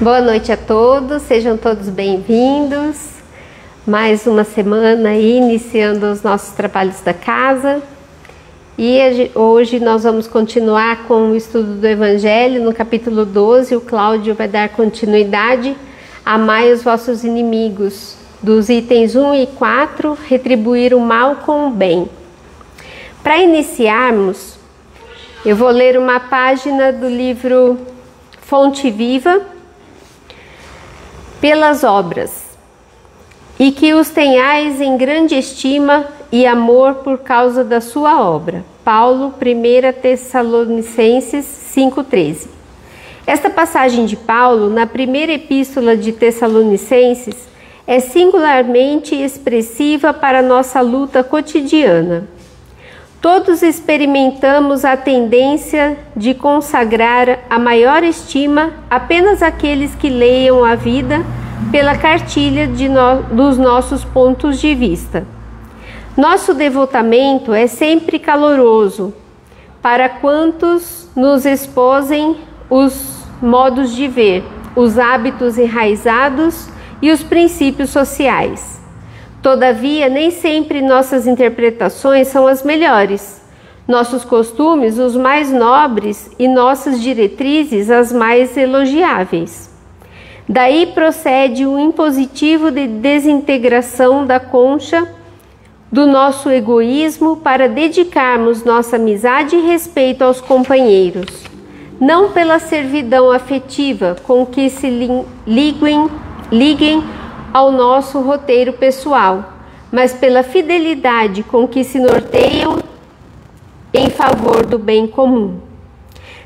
Boa noite a todos, sejam todos bem-vindos. Mais uma semana aí, iniciando os nossos trabalhos da casa. E hoje nós vamos continuar com o estudo do Evangelho, no capítulo 12. O Cláudio vai dar continuidade. Amai os vossos inimigos, dos itens 1 e 4, retribuir o mal com o bem. Para iniciarmos, eu vou ler uma página do livro Fonte Viva, pelas obras, e que os tenhais em grande estima e amor por causa da sua obra. Paulo, 1 Tessalonicenses 5,13. Esta passagem de Paulo, na primeira epístola de Tessalonicenses, é singularmente expressiva para a nossa luta cotidiana. Todos experimentamos a tendência de consagrar a maior estima apenas àqueles que leiam a vida pela cartilha dos nossos pontos de vista. Nosso devotamento é sempre caloroso para quantos nos exposem os modos de ver, os hábitos enraizados e os princípios sociais. Todavia, nem sempre nossas interpretações são as melhores, nossos costumes os mais nobres e nossas diretrizes as mais elogiáveis. Daí procede um impositivo de desintegração da concha do nosso egoísmo para dedicarmos nossa amizade e respeito aos companheiros, não pela servidão afetiva com que se liguem ao nosso roteiro pessoal, mas pela fidelidade com que se norteiam em favor do bem comum.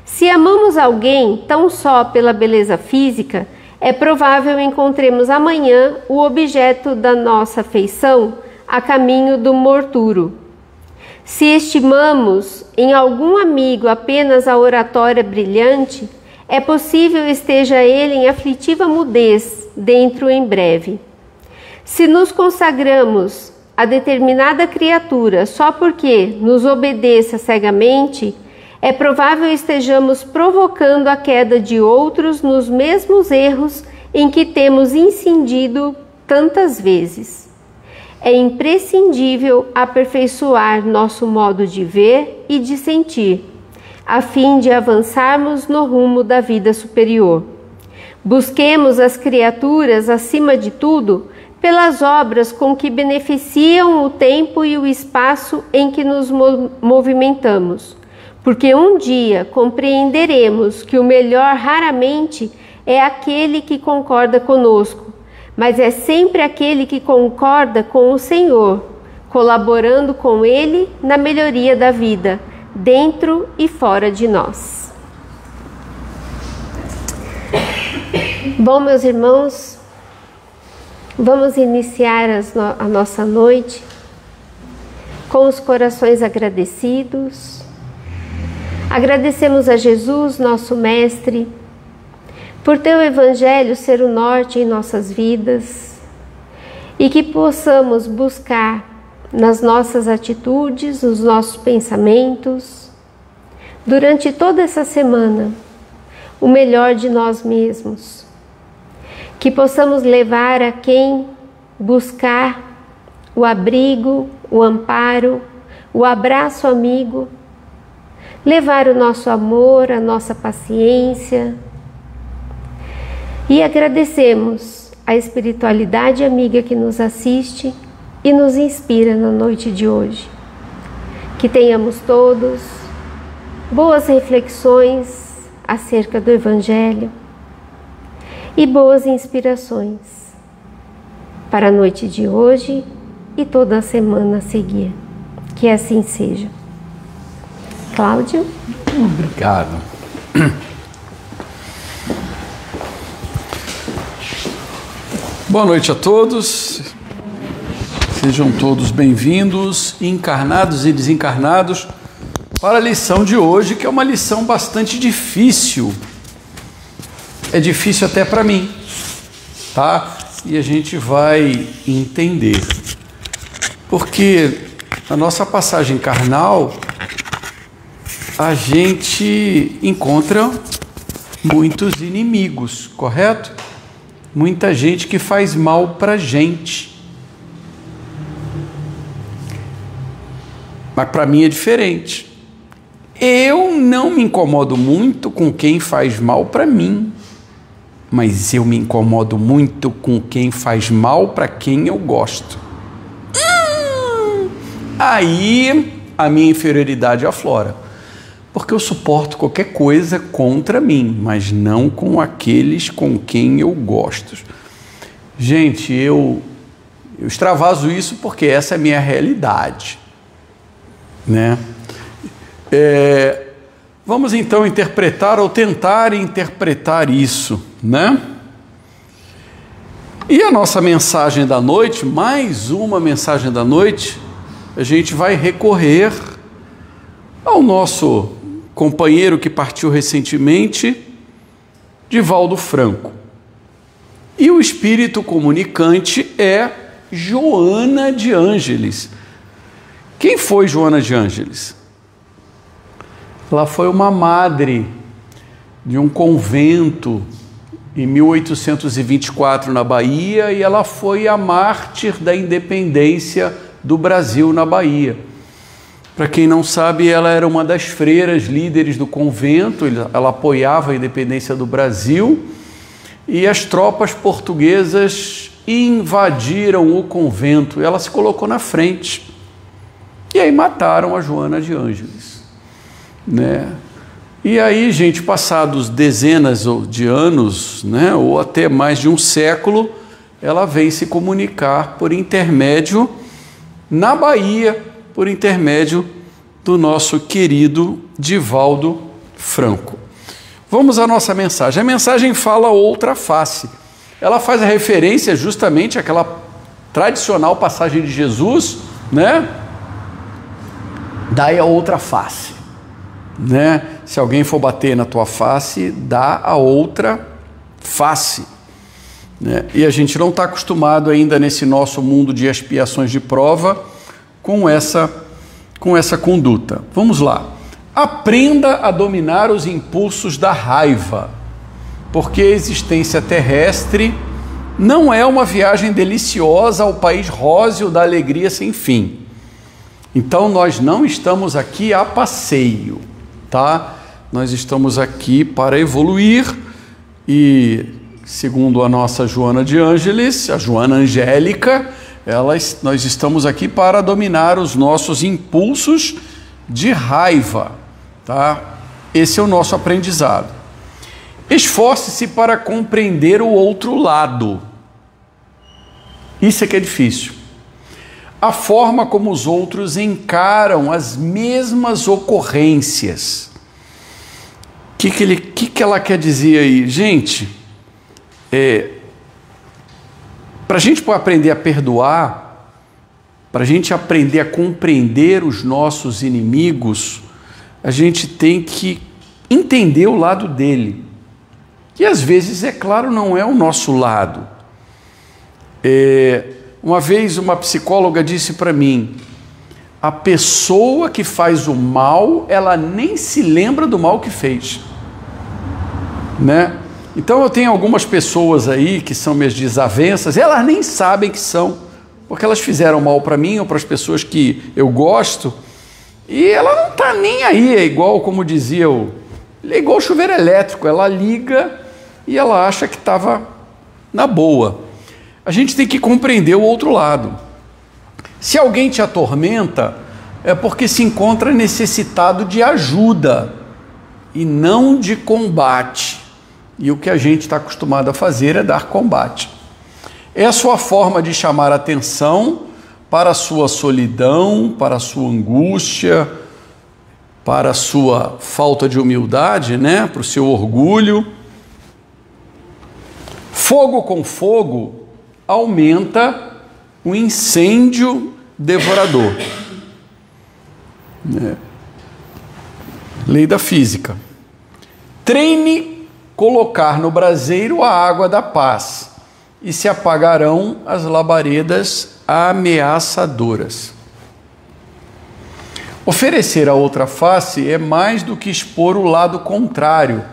Se amamos alguém tão só pela beleza física, é provável encontremos amanhã o objeto da nossa afeição a caminho do morturo. Se estimamos em algum amigo apenas a oratória brilhante, é possível esteja ele em aflitiva mudez dentro em breve. Se nos consagramos a determinada criatura só porque nos obedeça cegamente, é provável estejamos provocando a queda de outros nos mesmos erros em que temos incidido tantas vezes. É imprescindível aperfeiçoar nosso modo de ver e de sentir, a fim de avançarmos no rumo da vida superior. Busquemos as criaturas, acima de tudo, pelas obras com que beneficiam o tempo e o espaço em que nos movimentamos, porque um dia compreenderemos que o melhor raramente é aquele que concorda conosco, mas é sempre aquele que concorda com o Senhor, colaborando com Ele na melhoria da vida, dentro e fora de nós. Bom, meus irmãos, vamos iniciar a nossa noite com os corações agradecidos. Agradecemos a Jesus, nosso Mestre, por teu Evangelho ser o norte em nossas vidas e que possamos buscar nas nossas atitudes, nos nossos pensamentos, durante toda essa semana, o melhor de nós mesmos. Que possamos levar a quem buscar o abrigo, o amparo, o abraço amigo, levar o nosso amor, a nossa paciência. E agradecemos a espiritualidade amiga que nos assiste e nos inspira na noite de hoje. Que tenhamos todos boas reflexões acerca do Evangelho e boas inspirações para a noite de hoje e toda a semana a seguir. Que assim seja. Cláudio? Obrigado. Boa noite a todos. Sejam todos bem-vindos, encarnados e desencarnados, para a lição de hoje, que é uma lição bastante difícil. É difícil até para mim, tá? E a gente vai entender. Porque na nossa passagem carnal, a gente encontra muitos inimigos, correto? Muita gente que faz mal para a gente. Mas para mim é diferente. Eu não me incomodo muito com quem faz mal para mim, mas eu me incomodo muito com quem faz mal para quem eu gosto. Aí a minha inferioridade aflora, porque eu suporto qualquer coisa contra mim, mas não com aqueles com quem eu gosto. Gente, eu extravaso isso porque essa é a minha realidade, né? Vamos então interpretar ou tentar interpretar isso, né? E a nossa mensagem da noite, mais uma mensagem da noite, a gente vai recorrer ao nosso companheiro que partiu recentemente, Divaldo Franco. E o espírito comunicante é Joana de Ângeles. Quem foi Joana de Ângeles? Ela foi uma madre de um convento em 1824 na Bahia, e ela foi a mártir da independência do Brasil na Bahia. Para quem não sabe, ela era uma das freiras líderes do convento, ela apoiava a independência do Brasil, e as tropas portuguesas invadiram o convento. Ela se colocou na frente, e aí mataram a Joana de Ângeles, né? E aí, gente, passados dezenas de anos, né, ou até mais de um século, ela vem se comunicar por intermédio, na Bahia, por intermédio do nosso querido Divaldo Franco. Vamos à nossa mensagem. A mensagem fala outra face. Ela faz a referência justamente àquela tradicional passagem de Jesus, né? Dai a outra face, né? Se alguém for bater na tua face, dá a outra face, né? E a gente não está acostumado ainda nesse nosso mundo de expiações de prova com essa conduta. Vamos lá. Aprenda a dominar os impulsos da raiva, porque a existência terrestre não é uma viagem deliciosa ao país róseo da alegria sem fim. Então nós não estamos aqui a passeio, tá? Nós estamos aqui para evoluir e, segundo a nossa Joana de Ângeles, a Joana Angélica, nós estamos aqui para dominar os nossos impulsos de raiva, tá? Esse é o nosso aprendizado. Esforce-se para compreender o outro lado. Isso é que é difícil. A forma como os outros encaram as mesmas ocorrências. O que ela quer dizer aí? Gente, para a gente aprender a perdoar, para a gente aprender a compreender os nossos inimigos, a gente tem que entender o lado dele. E às vezes, é claro, não é o nosso lado. Uma vez uma psicóloga disse para mim: a pessoa que faz o mal, ela nem se lembra do mal que fez, né? Então eu tenho algumas pessoas aí que são minhas desavenças, elas nem sabem que são, porque elas fizeram mal para mim ou para as pessoas que eu gosto, e ela não está nem aí. É igual, como dizia é igual o chuveiro elétrico, ela liga e ela acha que estava na boa. A gente tem que compreender o outro lado. Se alguém te atormenta, é porque se encontra necessitado de ajuda e não de combate. E o que a gente está acostumado a fazer é dar combate. É a sua forma de chamar atenção para a sua solidão, para a sua angústia, para a sua falta de humildade, né? Para o seu orgulho. Fogo com fogo aumenta o incêndio devorador. Lei da física. Treine colocar no braseiro a água da paz, e se apagarão as labaredas ameaçadoras. Oferecer a outra face é mais do que expor o lado contrário,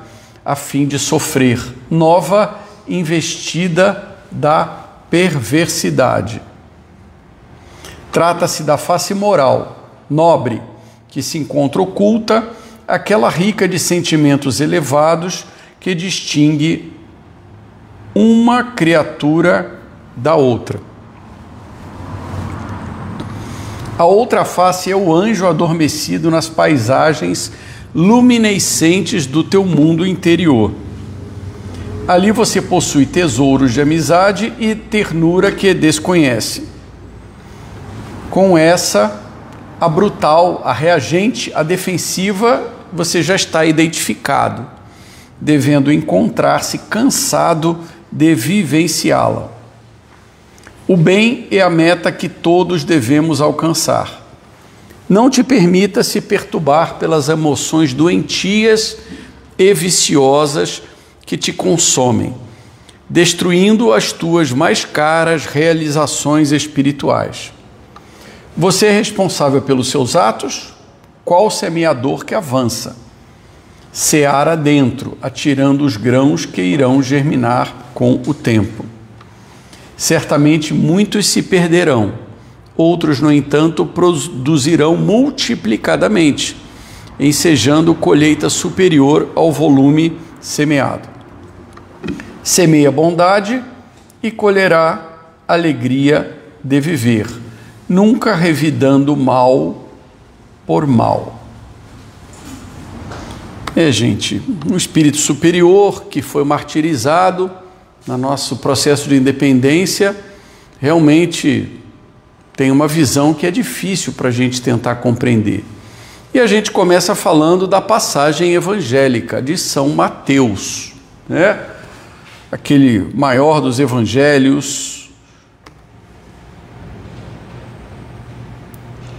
a fim de sofrer nova investida da perversidade. Trata-se da face moral, nobre, que se encontra oculta, aquela rica de sentimentos elevados que distingue uma criatura da outra. A outra face é o anjo adormecido nas paisagens luminescentes do teu mundo interior. Ali você possui tesouros de amizade e ternura que desconhece. Com essa, a brutal, a reagente, a defensiva, você já está identificado, devendo encontrar-se cansado de vivenciá-la. O bem é a meta que todos devemos alcançar. Não te permita se perturbar pelas emoções doentias e viciosas que te consomem, destruindo as tuas mais caras realizações espirituais. Você é responsável pelos seus atos? Qual semeador que avança? Seara dentro, atirando os grãos que irão germinar com o tempo. Certamente muitos se perderão, outros, no entanto, produzirão multiplicadamente, ensejando colheita superior ao volume semeado. Semeia bondade e colherá alegria de viver, nunca revidando mal por mal. Gente, um espírito superior que foi martirizado no nosso processo de independência, realmente tem uma visão que é difícil para a gente tentar compreender. E a gente começa falando da passagem evangélica de São Mateus, né? Aquele maior dos evangelhos.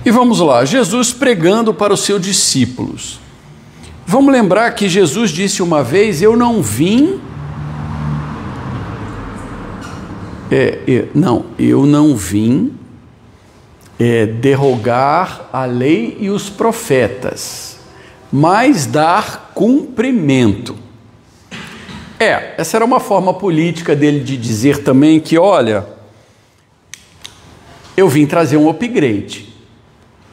E vamos lá, Jesus pregando para os seus discípulos. Vamos lembrar que Jesus disse uma vez: eu não vim... eu não vim derrogar a lei e os profetas, mas dar cumprimento. Essa era uma forma política dele de dizer também que, olha, eu vim trazer um upgrade.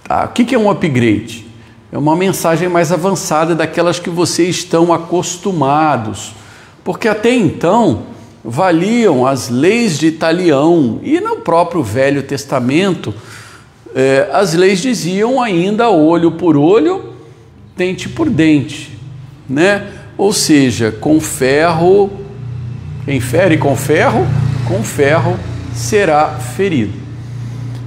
Tá? O que é um upgrade? É uma mensagem mais avançada daquelas que vocês estão acostumados, porque até então valiam as leis de Italião, e no próprio Velho Testamento as leis diziam ainda olho por olho, dente por dente, né? Ou seja, com ferro, quem fere com ferro será ferido.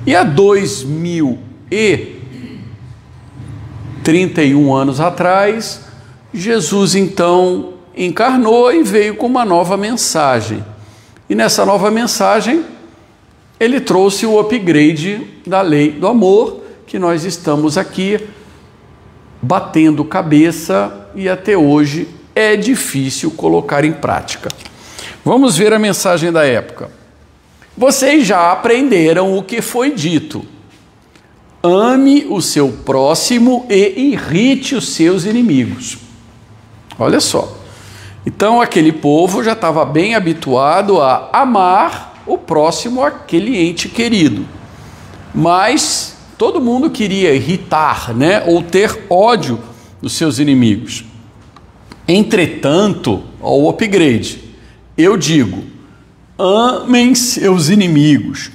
E há 2031 anos atrás, Jesus então encarnou e veio com uma nova mensagem. E nessa nova mensagem, ele trouxe o upgrade da lei do amor, que nós estamos aqui batendo cabeça e até hoje é difícil colocar em prática. Vamos ver a mensagem da época. Vocês já aprenderam o que foi dito. Ame o seu próximo e irrite os seus inimigos. Olha só. Então, aquele povo já estava bem habituado a amar o próximo, aquele ente querido. Mas todo mundo queria irritar, né? Ou ter ódio dos seus inimigos. Entretanto, o upgrade, eu digo, amem seus inimigos,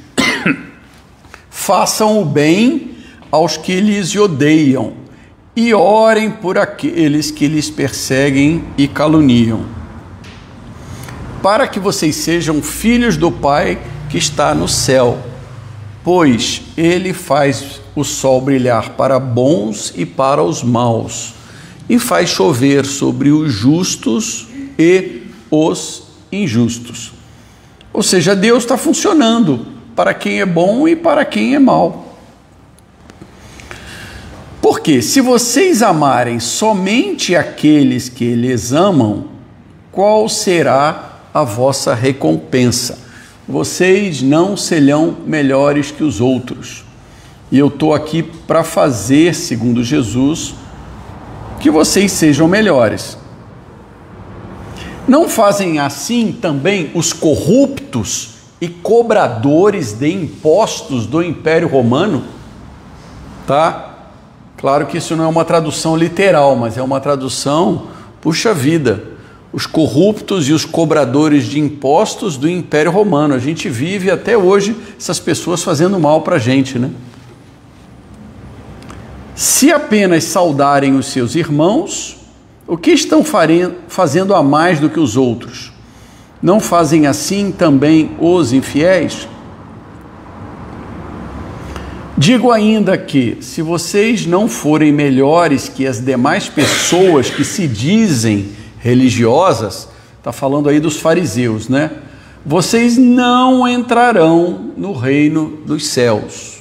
façam o bem aos que lhes odeiam, e orem por aqueles que lhes perseguem e caluniam, para que vocês sejam filhos do Pai que está no céu, pois Ele faz o sol brilhar para bons e para os maus, e faz chover sobre os justos e os injustos. Ou seja, Deus está funcionando para quem é bom e para quem é mau. Porque se vocês amarem somente aqueles que eles amam, qual será a vossa recompensa? Vocês não serão melhores que os outros. E eu estou aqui para fazer, segundo Jesus, que vocês sejam melhores. Não fazem assim também os corruptos e cobradores de impostos do Império Romano? Tá? Claro que isso não é uma tradução literal, mas é uma tradução, puxa vida, os corruptos e os cobradores de impostos do Império Romano. A gente vive até hoje essas pessoas fazendo mal para a gente, né? Se apenas saudarem os seus irmãos, o que estão fazendo a mais do que os outros? Não fazem assim também os infiéis? Digo ainda que, se vocês não forem melhores que as demais pessoas que se dizem religiosas, está falando aí dos fariseus, né? Vocês não entrarão no reino dos céus.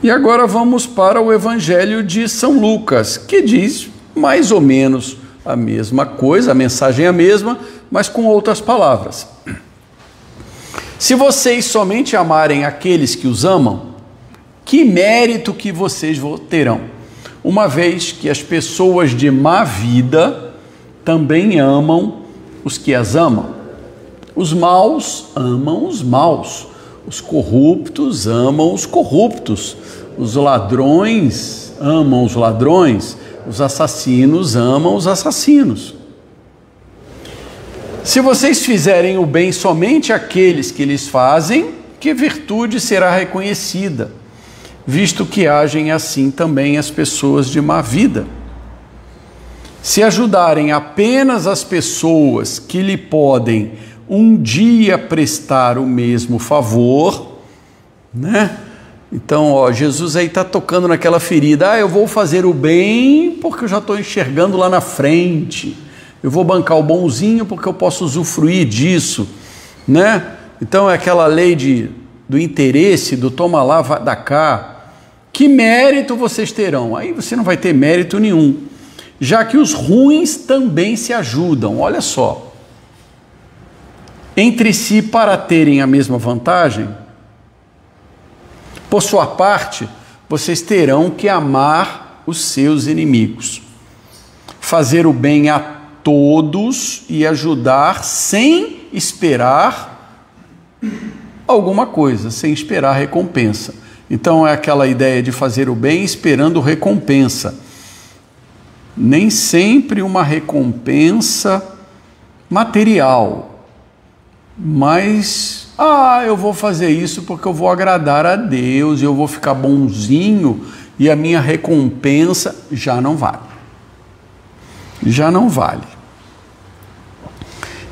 E agora vamos para o Evangelho de São Lucas, que diz mais ou menos a mesma coisa, a mensagem é a mesma, mas com outras palavras. Se vocês somente amarem aqueles que os amam, que mérito que vocês terão, uma vez que as pessoas de má vida também amam os que as amam. Os maus amam os maus, os corruptos amam os corruptos, os ladrões amam os ladrões, os assassinos amam os assassinos. Se vocês fizerem o bem somente àqueles que lhes fazem, que virtude será reconhecida, visto que agem assim também as pessoas de má vida. Se ajudarem apenas as pessoas que lhe podem um dia prestar o mesmo favor, né? Então, ó, Jesus aí está tocando naquela ferida. Eu vou fazer o bem porque eu já estou enxergando lá na frente. Eu vou bancar o bonzinho porque eu posso usufruir disso, né? Então é aquela lei do interesse, do toma lá, dá cá. Que mérito vocês terão? Aí você não vai ter mérito nenhum, já que os ruins também se ajudam, olha só, entre si para terem a mesma vantagem. Por sua parte, vocês terão que amar os seus inimigos, fazer o bem a todos e ajudar sem esperar alguma coisa, sem esperar recompensa. Então é aquela ideia de fazer o bem esperando recompensa. Nem sempre uma recompensa material, mas eu vou fazer isso porque eu vou agradar a Deus, eu vou ficar bonzinho e a minha recompensa já não vale. Já não vale.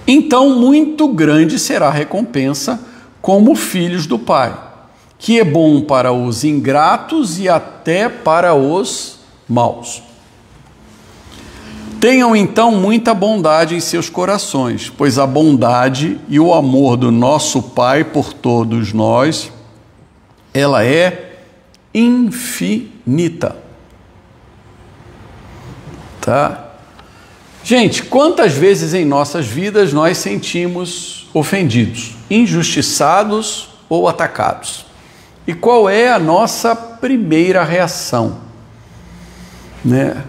Então muito grande será a recompensa como filhos do Pai, que é bom para os ingratos e até para os maus. Tenham então muita bondade em seus corações, pois a bondade e o amor do nosso Pai por todos nós, ela é infinita. Tá? Gente, quantas vezes em nossas vidas nós sentimos ofendidos, injustiçados ou atacados? E qual é a nossa primeira reação? Né?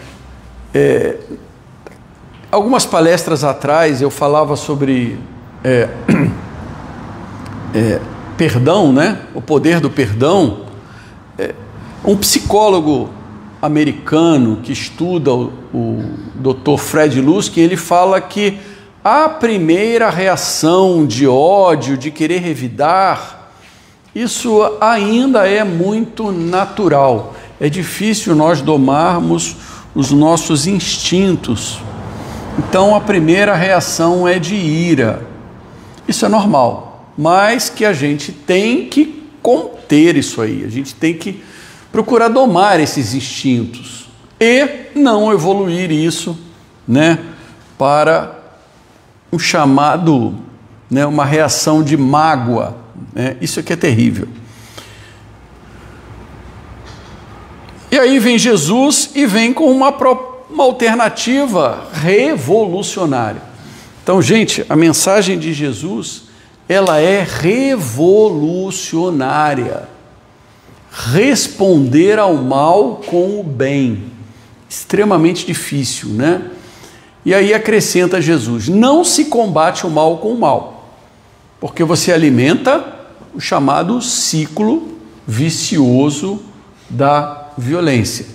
Algumas palestras atrás eu falava sobre perdão, né? O poder do perdão. Um psicólogo americano que estuda o Dr. Fred Luskin, ele fala que a primeira reação de ódio, de querer revidar, isso ainda é muito natural. É difícil nós domarmos os nossos instintos. Então a primeira reação é de ira. Isso é normal, mas que a gente tem que conter isso aí. A gente tem que procurar domar esses instintos e não evoluir isso, né, para um chamado, né, uma reação de mágoa, né? Isso aqui é terrível. E aí vem Jesus e vem com uma alternativa revolucionária. Então, gente, a mensagem de Jesus, ela é revolucionária. Responder ao mal com o bem. Extremamente difícil, né? E aí acrescenta Jesus: não se combate o mal com o mal, porque você alimenta o chamado ciclo vicioso da violência.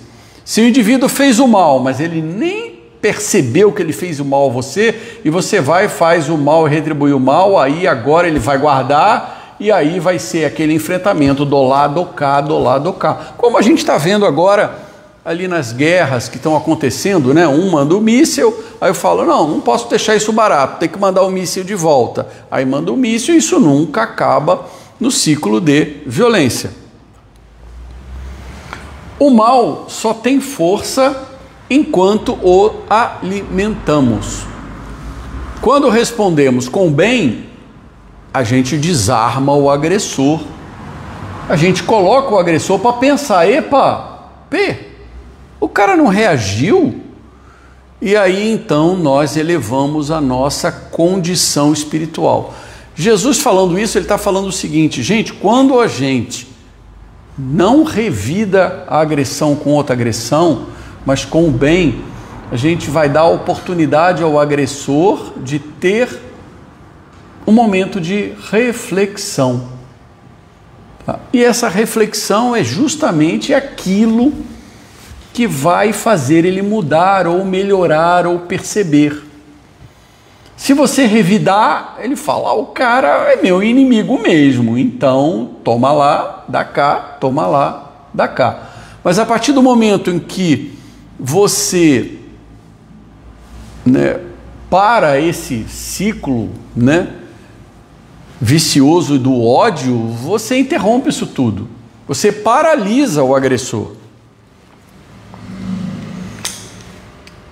Se o indivíduo fez o mal, mas ele nem percebeu que ele fez o mal a você, e você vai e faz o mal e retribui o mal, aí agora ele vai guardar, e aí vai ser aquele enfrentamento do lá, do cá, do lá, do cá. Como a gente está vendo agora ali nas guerras que estão acontecendo, né? Um manda o míssil, aí eu falo, não posso deixar isso barato, tem que mandar o míssil de volta. Aí manda o míssil e isso nunca acaba no ciclo de violência. O mal só tem força enquanto o alimentamos. Quando respondemos com o bem, a gente desarma o agressor. A gente coloca o agressor para pensar, o cara não reagiu? E aí então nós elevamos a nossa condição espiritual. Jesus falando isso, ele está falando o seguinte, gente, quando a gente não revida a agressão com outra agressão, mas com o bem, a gente vai dar oportunidade ao agressor de ter um momento de reflexão. Tá? E essa reflexão é justamente aquilo que vai fazer ele mudar, ou melhorar, ou perceber. Se você revidar, ele fala, o cara é meu inimigo mesmo, então toma lá, dá cá, toma lá, dá cá. Mas a partir do momento em que você, para esse ciclo, vicioso do ódio, você interrompe isso tudo. Você paralisa o agressor.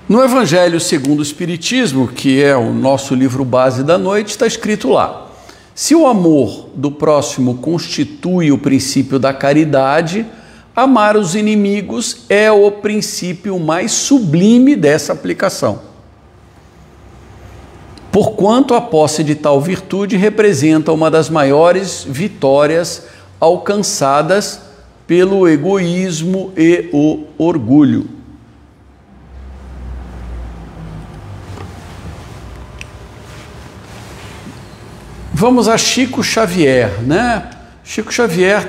No Evangelho segundo o Espiritismo, que é o nosso livro base da noite, está escrito lá: se o amor do próximo constitui o princípio da caridade, amar os inimigos é o princípio mais sublime dessa aplicação. Porquanto a posse de tal virtude representa uma das maiores vitórias alcançadas pelo egoísmo e o orgulho. Vamos a Chico Xavier, Chico Xavier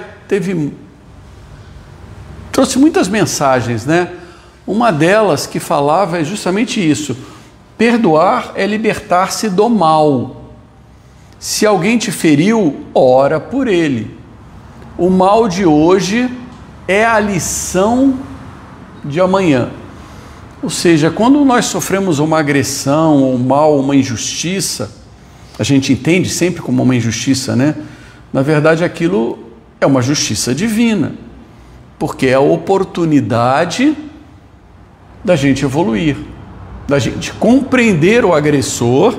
trouxe muitas mensagens, Uma delas que falava é justamente isso: perdoar é libertar-se do mal. Se alguém te feriu, ora por ele. O mal de hoje é a lição de amanhã. Ou seja, quando nós sofremos uma agressão, um mal, uma injustiça, a gente entende sempre como uma injustiça, Na verdade, aquilo é uma justiça divina, porque é a oportunidade da gente evoluir, da gente compreender o agressor,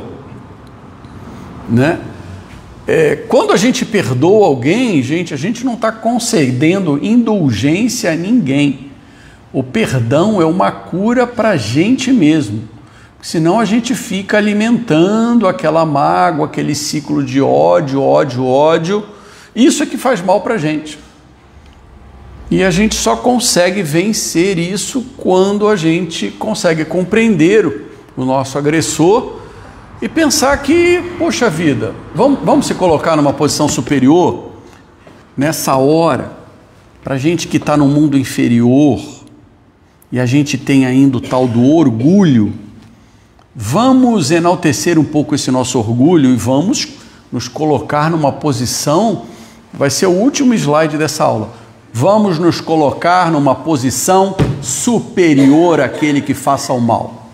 Quando a gente perdoa alguém, a gente não está concedendo indulgência a ninguém. O perdão é uma cura para a gente mesmo. Senão a gente fica alimentando aquela mágoa, aquele ciclo de ódio. Isso é que faz mal para a gente. E a gente só consegue vencer isso quando a gente consegue compreender o nosso agressor e pensar que, poxa vida, vamos se colocar numa posição superior nessa hora, para a gente que está no mundo inferior e a gente tem ainda o tal do orgulho. Vamos enaltecer um pouco esse nosso orgulho e vamos nos colocar numa posição, vai ser o último slide dessa aula, vamos nos colocar numa posição superior àquele que faça o mal.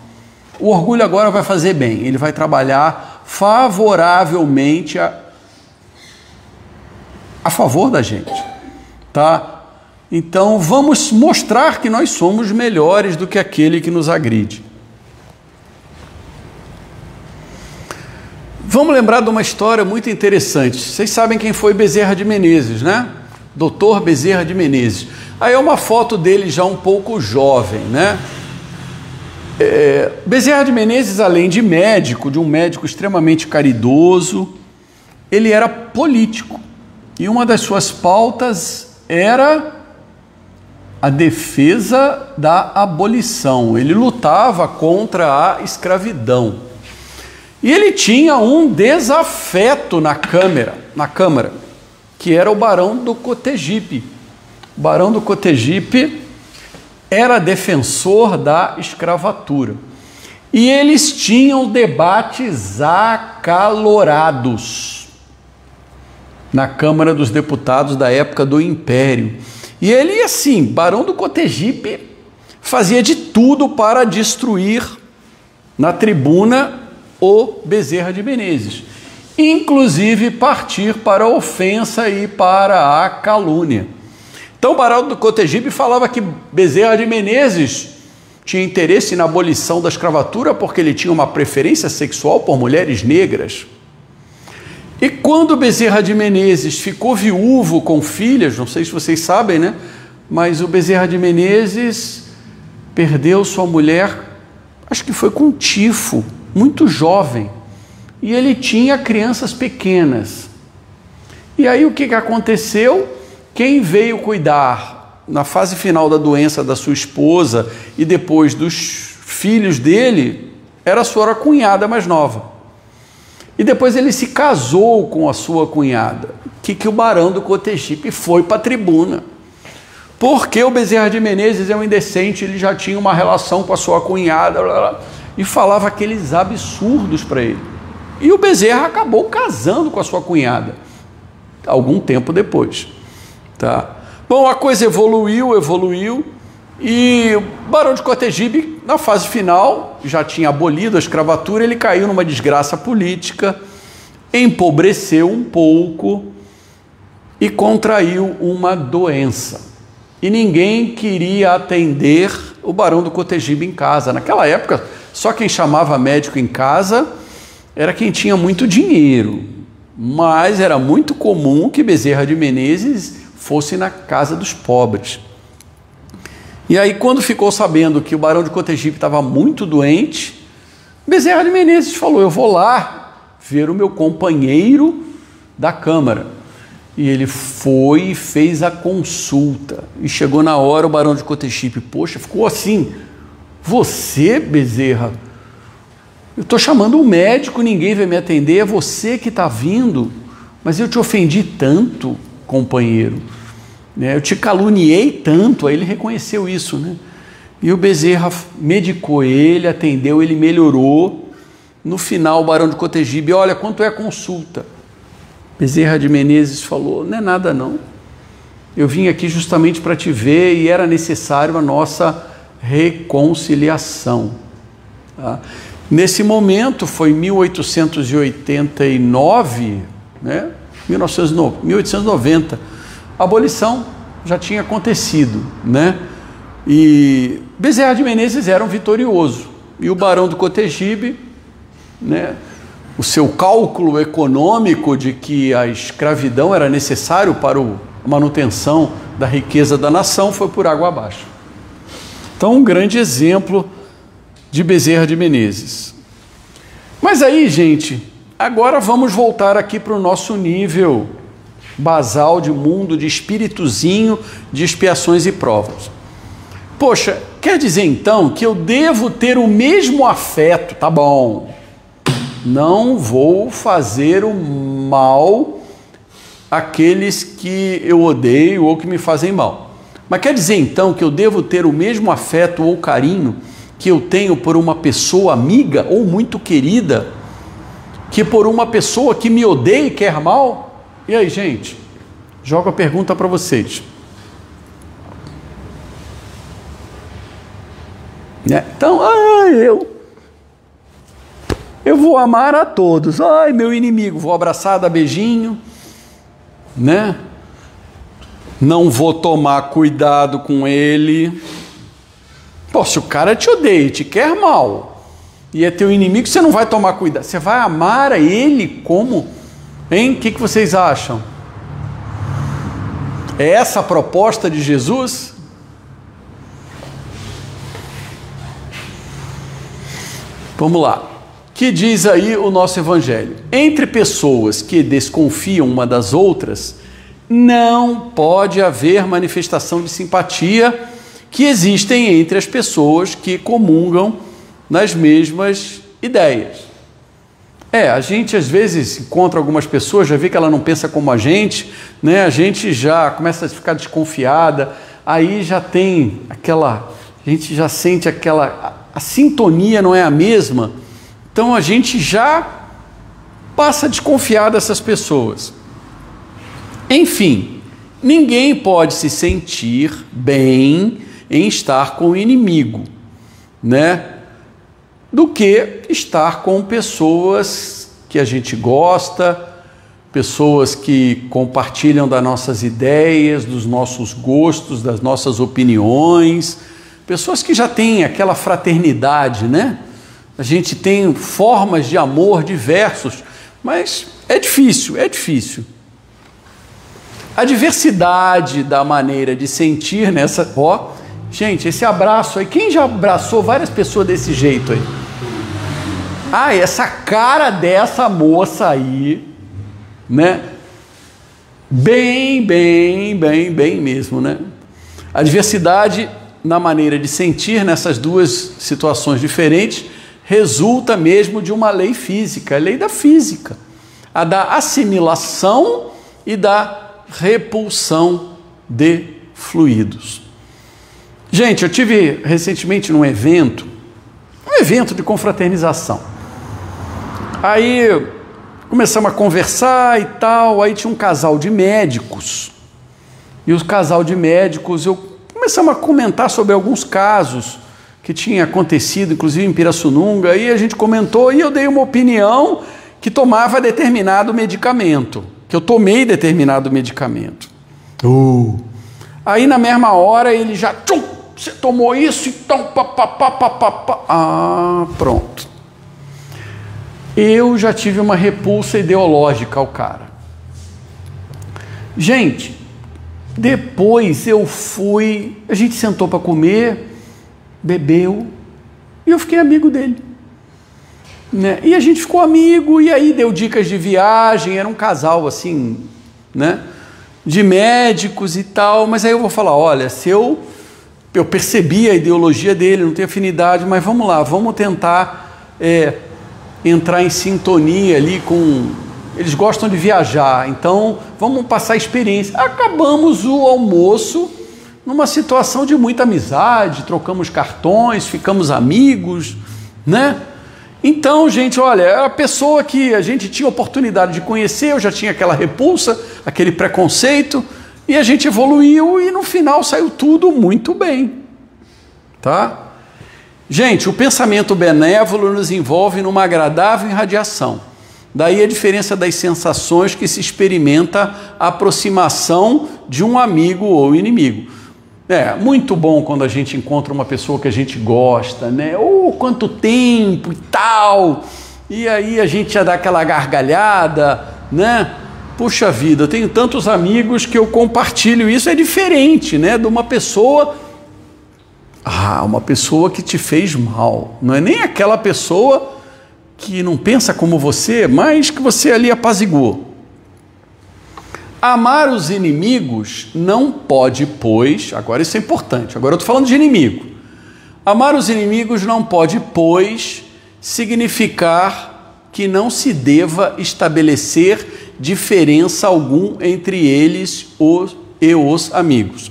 O orgulho agora vai fazer bem, ele vai trabalhar favoravelmente a favor da gente, tá? Então vamos mostrar que nós somos melhores do que aquele que nos agride. Vamos lembrar de uma história muito interessante. Vocês sabem quem foi Bezerra de Menezes, Doutor Bezerra de Menezes. Aí é uma foto dele já um pouco jovem, Bezerra de Menezes, além de médico, de um médico extremamente caridoso, ele era político. E uma das suas pautas era a defesa da abolição. Ele lutava contra a escravidão. E ele tinha um desafeto na Câmara, que era o Barão do Cotegipe. O Barão do Cotegipe era defensor da escravatura. E eles tinham debates acalorados na Câmara dos Deputados da época do Império. E ele, assim, Barão do Cotegipe, fazia de tudo para destruir na tribuna o Bezerra de Menezes, inclusive partir para a ofensa e para a calúnia. Então, Barão do Cotegipe falava que Bezerra de Menezes tinha interesse na abolição da escravatura porque ele tinha uma preferência sexual por mulheres negras. E quando Bezerra de Menezes ficou viúvo com filhas, não sei se vocês sabem, né? Mas o Bezerra de Menezes perdeu sua mulher, acho que foi com tifo, muito jovem. E ele tinha crianças pequenas. E aí o que aconteceu? Quem veio cuidar na fase final da doença da sua esposa e depois dos filhos dele era a sua cunhada mais nova. E depois ele se casou com a sua cunhada. Que o Barão do Cotegipe foi para a tribuna. Porque o Bezerra de Menezes é um indecente, ele já tinha uma relação com a sua cunhada, e falava aqueles absurdos para ele. E o Bezerra acabou casando com a sua cunhada, algum tempo depois. Tá? Bom, a coisa evoluiu, e o Barão de Cotegipe, na fase final, já tinha abolido a escravatura, ele caiu numa desgraça política, empobreceu um pouco e contraiu uma doença. E ninguém queria atender o Barão do Cotegipe em casa. Naquela época, só quem chamava médico em casa era quem tinha muito dinheiro, mas era muito comum que Bezerra de Menezes fosse na casa dos pobres. E aí, quando ficou sabendo que o Barão de Cotegipe estava muito doente, Bezerra de Menezes falou: eu vou lá ver o meu companheiro da Câmara. E ele foi e fez a consulta. E chegou na hora, o Barão de Cotegipe, poxa, ficou assim: você, Bezerra, eu estou chamando um médico, ninguém vai me atender, é você que está vindo, mas eu te ofendi tanto, companheiro, né? Eu te caluniei tanto. Aí ele reconheceu isso, né? E o Bezerra medicou ele, atendeu, ele melhorou. No final, o Barão de Cotegipe: olha, quanto é a consulta? Bezerra de Menezes falou: não é nada não, eu vim aqui justamente para te ver e era necessário a nossa reconciliação. Tá? Nesse momento, foi 1889, né? 1890, a abolição já tinha acontecido, né? E Bezerra de Menezes era um vitorioso, e o Barão do Cotegipe, né, o seu cálculo econômico de que a escravidão era necessário para a manutenção da riqueza da nação foi por água abaixo. Então, um grande exemplo de Bezerra de Menezes. Mas aí, gente, agora vamos voltar aqui para o nosso nível basal de mundo, de espirituzinho, de expiações e provas. Poxa, quer dizer então que eu devo ter o mesmo afeto? Tá bom, não vou fazer o mal àqueles que eu odeio ou que me fazem mal. Mas quer dizer então que eu devo ter o mesmo afeto ou carinho que eu tenho por uma pessoa amiga ou muito querida, que por uma pessoa que me odeia e quer mal? E aí, gente, jogo a pergunta para vocês. Então, eu vou amar a todos. Ai, meu inimigo, vou abraçar, dar beijinho, né? Não vou tomar cuidado com ele. Pô, se o cara te odeia, te quer mal, e é teu inimigo, você não vai tomar cuidado. Você vai amar a ele como? Hein? O que vocês acham? É essa a proposta de Jesus? Vamos lá. Que diz aí o nosso evangelho? Entre pessoas que desconfiam uma das outras, não pode haver manifestação de simpatia que existem entre as pessoas que comungam nas mesmas ideias. A gente às vezes encontra algumas pessoas, já vê que ela não pensa como a gente, né? A gente já começa a ficar desconfiada, aí já tem aquela, a gente já sente aquela, a sintonia não é a mesma, então a gente já passa a desconfiar dessas pessoas. Enfim, ninguém pode se sentir bem em estar com o inimigo, né? Do que estar com pessoas que a gente gosta, pessoas que compartilham das nossas ideias, dos nossos gostos, das nossas opiniões, pessoas que já têm aquela fraternidade, né? A gente tem formas de amor diversos, mas é difícil, é difícil. A diversidade da maneira de sentir nessa... Gente, esse abraço aí, quem já abraçou várias pessoas desse jeito aí? Essa cara dessa moça aí, né? Bem mesmo, né? A diversidade na maneira de sentir nessas duas situações diferentes resulta mesmo de uma lei física, a lei da física, a da assimilação e da repulsão de fluidos. Gente, eu tive recentemente num evento de confraternização. Aí começamos a conversar e tal, aí tinha um casal de médicos. E o casal de médicos, começamos a comentar sobre alguns casos que tinha acontecido, inclusive em Pirassununga, aí a gente comentou e eu dei uma opinião que tomava determinado medicamento, que eu tomei determinado medicamento. Aí na mesma hora ele já... Você tomou isso, então... pronto. Eu já tive uma repulsa ideológica ao cara. Gente, depois eu fui... A gente sentou para comer, bebeu, e eu fiquei amigo dele. Né? E a gente ficou amigo, e aí deu dicas de viagem, era um casal assim, né? De médicos e tal, mas aí eu vou falar, olha, se eu percebi a ideologia dele, não tenho afinidade, mas vamos lá, vamos tentar entrar em sintonia ali com... Eles gostam de viajar, então vamos passar a experiência. Acabamos o almoço numa situação de muita amizade, trocamos cartões, ficamos amigos, né? Então, gente, olha, era a pessoa que a gente tinha oportunidade de conhecer, eu já tinha aquela repulsa, aquele preconceito, e a gente evoluiu e no final saiu tudo muito bem, tá? Gente, o pensamento benévolo nos envolve numa agradável irradiação. Daí a diferença das sensações que se experimenta a aproximação de um amigo ou inimigo. É muito bom quando a gente encontra uma pessoa que a gente gosta, né? Quanto tempo e tal. E aí a gente já dá aquela gargalhada, né? Puxa vida, eu tenho tantos amigos que eu compartilho isso. É diferente, né? De uma pessoa... uma pessoa que te fez mal. Não é nem aquela pessoa que não pensa como você, mas que você ali apaziguou. Amar os inimigos não pode, pois... Agora isso é importante, agora eu estou falando de inimigo. Amar os inimigos não pode, pois, significar que não se deva estabelecer diferença algum entre eles e os amigos.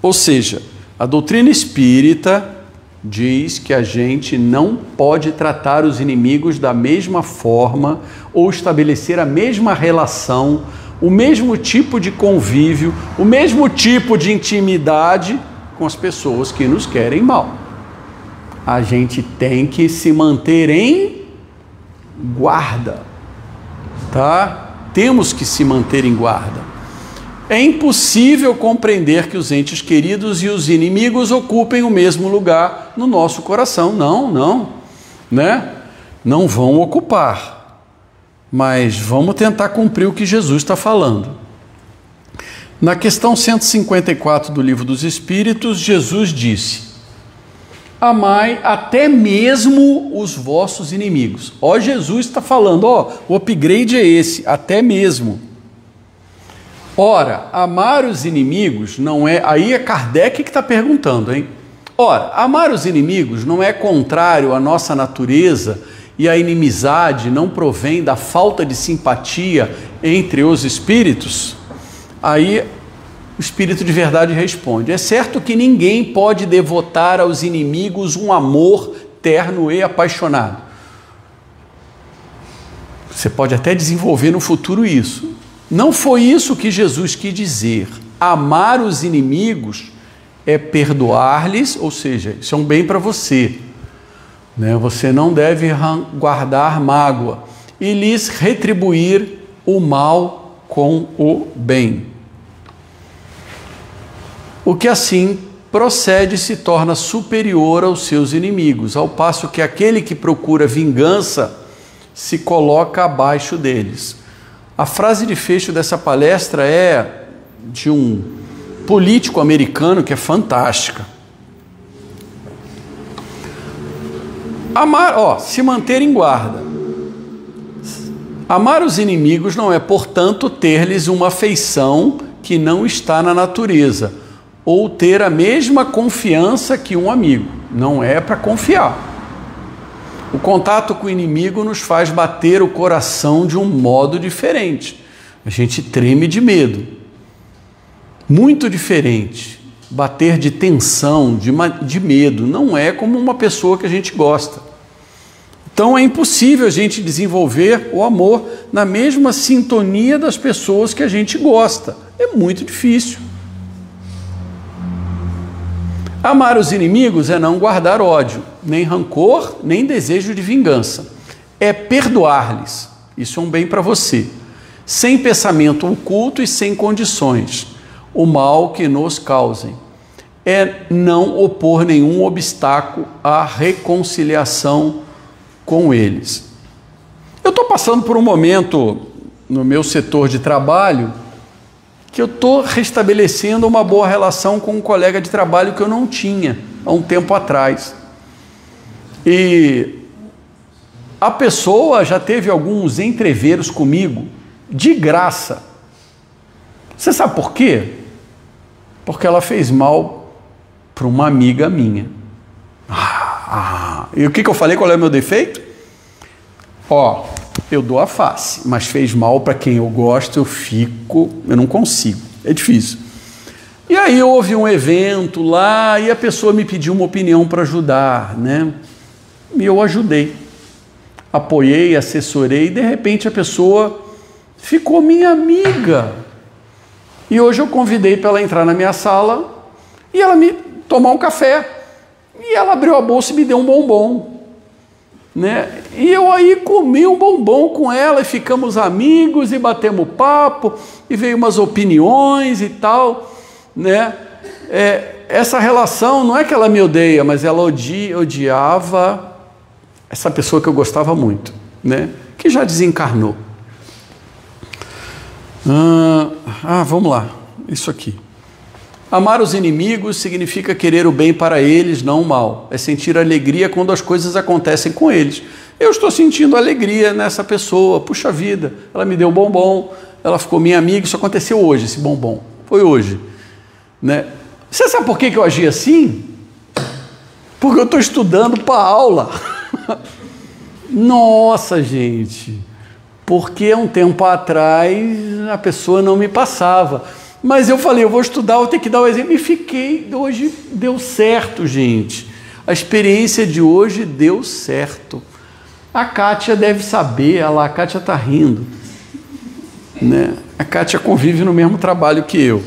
Ou seja, a doutrina espírita diz que a gente não pode tratar os inimigos da mesma forma ou estabelecer a mesma relação, o mesmo tipo de convívio, o mesmo tipo de intimidade com as pessoas que nos querem mal. A gente tem que se manter em guarda, tá? Temos que se manter em guarda. É impossível compreender que os entes queridos e os inimigos ocupem o mesmo lugar no nosso coração. Não, né? Não vão ocupar. Mas vamos tentar cumprir o que Jesus está falando. Na questão 154 do Livro dos Espíritos, Jesus disse: amai até mesmo os vossos inimigos. Jesus está falando, o upgrade é esse, até mesmo. Ora, amar os inimigos não é... Aí é Kardec que está perguntando, hein? Ora, amar os inimigos não é contrário à nossa natureza e a inimizade não provém da falta de simpatia entre os espíritos? Aí o espírito de verdade responde: é certo que ninguém pode devotar aos inimigos um amor terno e apaixonado. Você pode até desenvolver no futuro isso. Não foi isso que Jesus quis dizer. Amar os inimigos é perdoar-lhes, ou seja, isso é um bem para você, né? Você não deve guardar mágoa e lhes retribuir o mal com o bem. O que assim procede se torna superior aos seus inimigos, ao passo que aquele que procura vingança se coloca abaixo deles. A frase de fecho dessa palestra é de um político americano que é fantástica. Amar, se manter em guarda. Amar os inimigos não é, portanto, ter-lhes uma afeição que não está na natureza, ou ter a mesma confiança que um amigo. Não é para confiar. O contato com o inimigo nos faz bater o coração de um modo diferente. A gente treme de medo. Muito diferente. Bater de tensão, de medo. Não é como uma pessoa que a gente gosta. Então é impossível a gente desenvolver o amor na mesma sintonia das pessoas que a gente gosta. É muito difícil. Amar os inimigos é não guardar ódio, nem rancor, nem desejo de vingança. É perdoar-lhes. Isso é um bem para você. Sem pensamento oculto e sem condições. O mal que nos causem. É não opor nenhum obstáculo à reconciliação com eles. Eu estou passando por um momento no meu setor de trabalho que eu estou restabelecendo uma boa relação com um colega de trabalho que eu não tinha há um tempo atrás. E a pessoa já teve alguns entreveros comigo, de graça. Você sabe por quê? Porque ela fez mal para uma amiga minha. E o que eu falei? Qual é o meu defeito? Eu dou a face, mas fez mal para quem eu gosto, eu não consigo, é difícil. E aí houve um evento lá e a pessoa me pediu uma opinião para ajudar, né? E eu ajudei, apoiei, assessorei, e de repente a pessoa ficou minha amiga. E hoje eu convidei para ela entrar na minha sala e ela me tomar um café. E ela abriu a bolsa e me deu um bombom. Né? E eu aí comi um bombom com ela e ficamos amigos e batemos papo e veio umas opiniões e tal, né? Essa relação não é que ela me odeia, mas ela odiava essa pessoa que eu gostava muito, né? Que já desencarnou. Vamos lá, isso aqui. Amar os inimigos significa querer o bem para eles, não o mal. É sentir alegria quando as coisas acontecem com eles. Eu estou sentindo alegria nessa pessoa. Puxa vida, ela me deu bombom, ela ficou minha amiga. Isso aconteceu hoje, esse bombom. Foi hoje. Né? Você sabe por que eu agi assim? Porque eu estou estudando para aula. Nossa, gente. Porque um tempo atrás a pessoa não me passava. Mas eu falei, eu vou estudar, eu tenho que dar o exemplo. E fiquei, hoje deu certo, gente. A experiência de hoje deu certo. A Kátia deve saber, a Kátia está rindo. Né? A Kátia convive no mesmo trabalho que eu.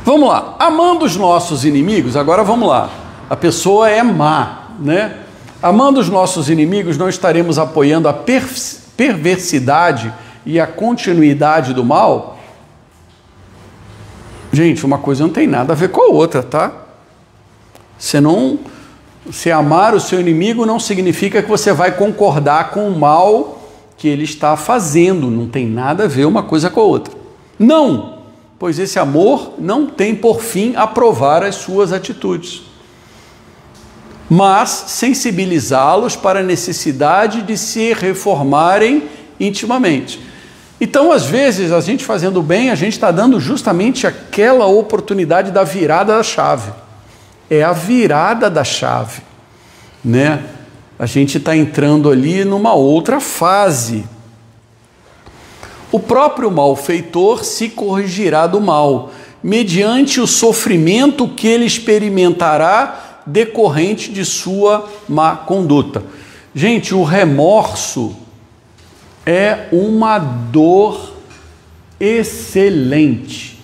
Vamos lá, amando os nossos inimigos, agora vamos lá. A pessoa é má, né? Amando os nossos inimigos, não estaremos apoiando a perversidade e a continuidade do mal? Gente, uma coisa não tem nada a ver com a outra, tá? Se amar o seu inimigo não significa que você vai concordar com o mal que ele está fazendo. Não tem nada a ver uma coisa com a outra. Não, pois esse amor não tem por fim aprovar as suas atitudes, mas sensibilizá-los para a necessidade de se reformarem intimamente. Então, às vezes, a gente fazendo bem, a gente está dando justamente aquela oportunidade da virada da chave. É a virada da chave, né? A gente está entrando ali numa outra fase. O próprio malfeitor se corrigirá do mal, mediante o sofrimento que ele experimentará decorrente de sua má conduta. Gente, o remorso é uma dor excelente.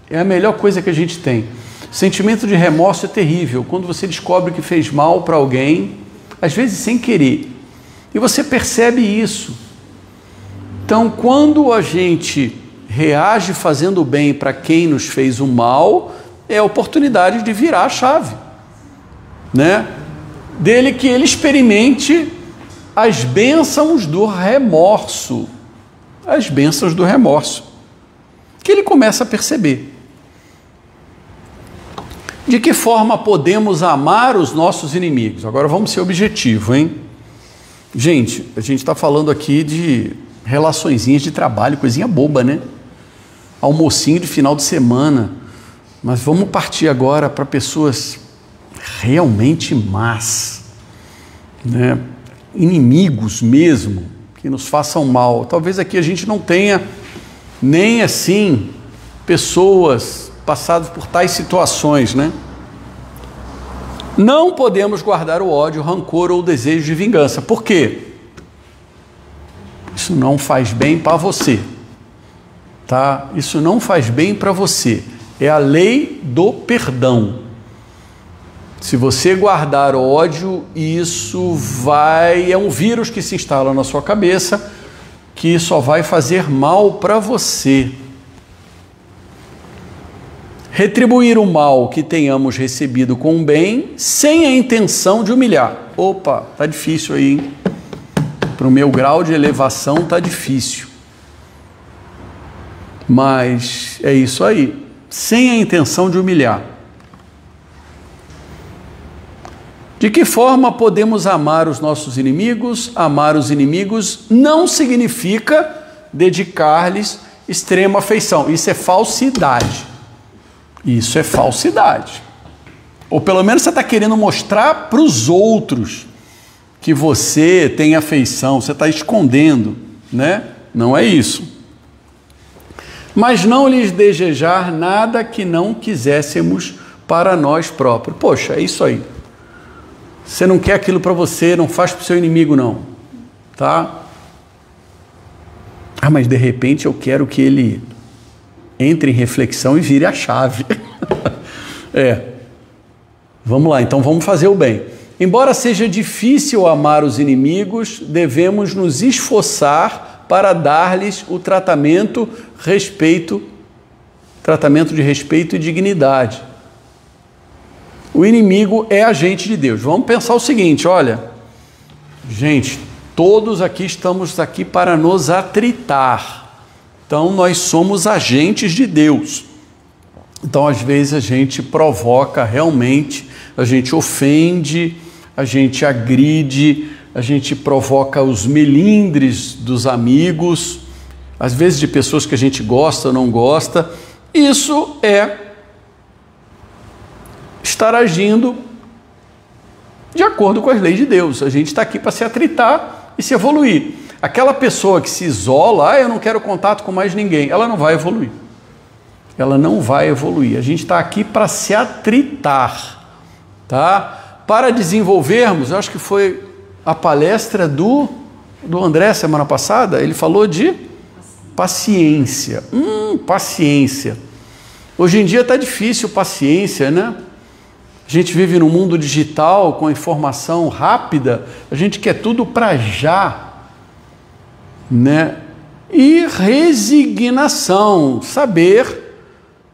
É a melhor coisa que a gente tem. O sentimento de remorso é terrível. Quando você descobre que fez mal para alguém, às vezes sem querer, e você percebe isso. Então, quando a gente reage fazendo bem para quem nos fez o mal, é a oportunidade de virar a chave, né? Dele que ele experimente as bênçãos do remorso, as bênçãos do remorso, que ele começa a perceber. De que forma podemos amar os nossos inimigos? Agora vamos ser objetivo, hein? Gente, a gente está falando aqui de relaçõezinhas de trabalho, coisinha boba, né? Almocinho de final de semana. Mas vamos partir agora para pessoas realmente más, né? Inimigos mesmo, que nos façam mal. Talvez aqui a gente não tenha nem assim pessoas passadas por tais situações, né? Não podemos guardar o ódio, o rancor ou o desejo de vingança. Por quê? Isso não faz bem para você, tá? Isso não faz bem para você. É a lei do perdão. Se você guardar ódio, isso é um vírus que se instala na sua cabeça, que só vai fazer mal para você. Retribuir o mal que tenhamos recebido com o bem, sem a intenção de humilhar. Opa, tá difícil aí, hein? Para o meu grau de elevação tá difícil. Mas é isso aí, sem a intenção de humilhar. De que forma podemos amar os nossos inimigos? Amar os inimigos não significa dedicar-lhes extrema afeição. Isso é falsidade. Isso é falsidade. Ou pelo menos você está querendo mostrar para os outros que você tem afeição, você está escondendo, né? Não é isso. Mas não lhes desejar nada que não quiséssemos para nós próprios. Poxa, é isso aí. Você não quer aquilo para você, não faz para o seu inimigo não, tá? Ah, mas de repente eu quero que ele entre em reflexão e vire a chave. Vamos lá, então vamos fazer o bem. Embora seja difícil amar os inimigos, devemos nos esforçar para dar-lhes o tratamento de respeito e dignidade. O inimigo é agente de Deus. Vamos pensar o seguinte, olha, gente, todos aqui estamos aqui para nos atritar. Então, nós somos agentes de Deus. Então, às vezes, a gente provoca realmente, a gente ofende, a gente agride, a gente provoca os melindres dos amigos, às vezes de pessoas que a gente gosta ou não gosta. Isso é estar agindo de acordo com as leis de Deus. A gente está aqui para se atritar e se evoluir. Aquela pessoa que se isola, eu não quero contato com mais ninguém, ela não vai evoluir. Ela não vai evoluir. A gente está aqui para se atritar, tá? Para desenvolvermos, eu acho que foi a palestra do André semana passada, ele falou de paciência. Paciência. Hoje em dia está difícil paciência, né? A gente vive num mundo digital com informação rápida, a gente quer tudo para já, né? E resignação, saber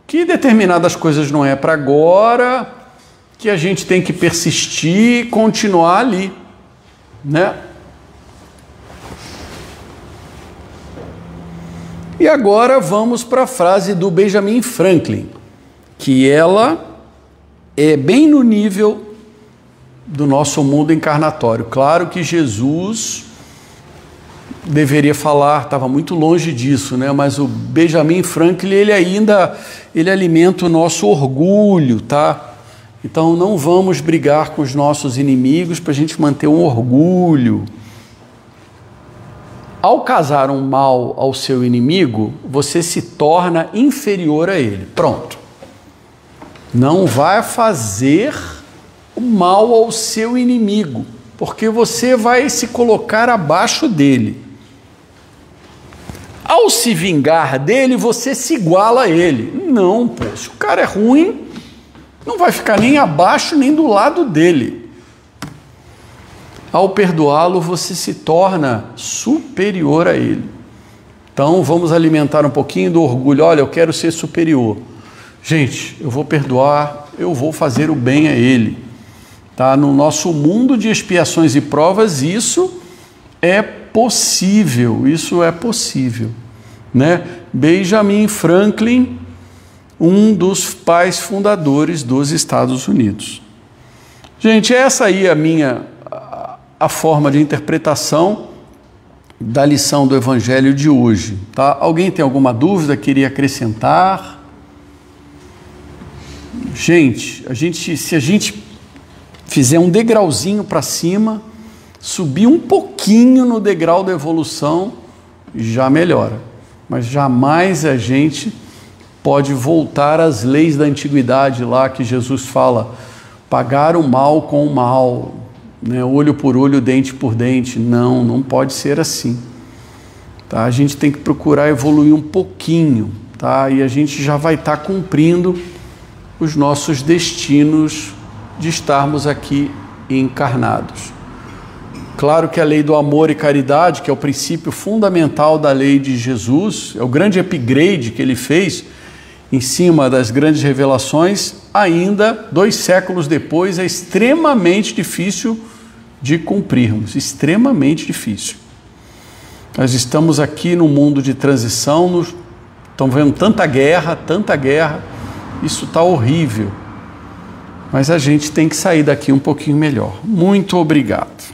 que determinadas coisas não é para agora, que a gente tem que persistir e continuar ali, né? E agora vamos para a frase do Benjamin Franklin, que ela é bem no nível do nosso mundo encarnatório. Claro que Jesus deveria falar, estava muito longe disso, né? Mas o Benjamin Franklin, ele alimenta o nosso orgulho, tá? Então não vamos brigar com os nossos inimigos para a gente manter um orgulho. Ao causar um mal ao seu inimigo, você se torna inferior a ele. Pronto. Não vai fazer o mal ao seu inimigo, porque você vai se colocar abaixo dele. Ao se vingar dele, você se iguala a ele. Não, pô, se o cara é ruim, não vai ficar nem abaixo nem do lado dele. Ao perdoá-lo, você se torna superior a ele. Então, vamos alimentar um pouquinho do orgulho. Olha, eu quero ser superior. Gente, eu vou perdoar, eu vou fazer o bem a ele. Tá? No nosso mundo de expiações e provas, isso é possível, né? Benjamin Franklin, um dos pais fundadores dos Estados Unidos. Gente, essa aí é a forma de interpretação da lição do Evangelho de hoje. Tá? Alguém tem alguma dúvida, queria acrescentar? Gente, se a gente fizer um degrauzinho para cima, subir um pouquinho no degrau da evolução, já melhora. Mas jamais a gente pode voltar às leis da antiguidade lá que Jesus fala, pagar o mal com o mal, né? Olho por olho, dente por dente. Não pode ser assim. Tá? A gente tem que procurar evoluir um pouquinho, tá? E a gente já vai estar cumprindo os nossos destinos de estarmos aqui encarnados. Claro que a lei do amor e caridade, que é o princípio fundamental da lei de Jesus, é o grande upgrade que ele fez em cima das grandes revelações, ainda 2 séculos depois é extremamente difícil de cumprirmos, extremamente difícil. Nós estamos aqui num mundo de transição, estamos vendo tanta guerra, isso está horrível. Mas a gente tem que sair daqui um pouquinho melhor. Muito obrigado.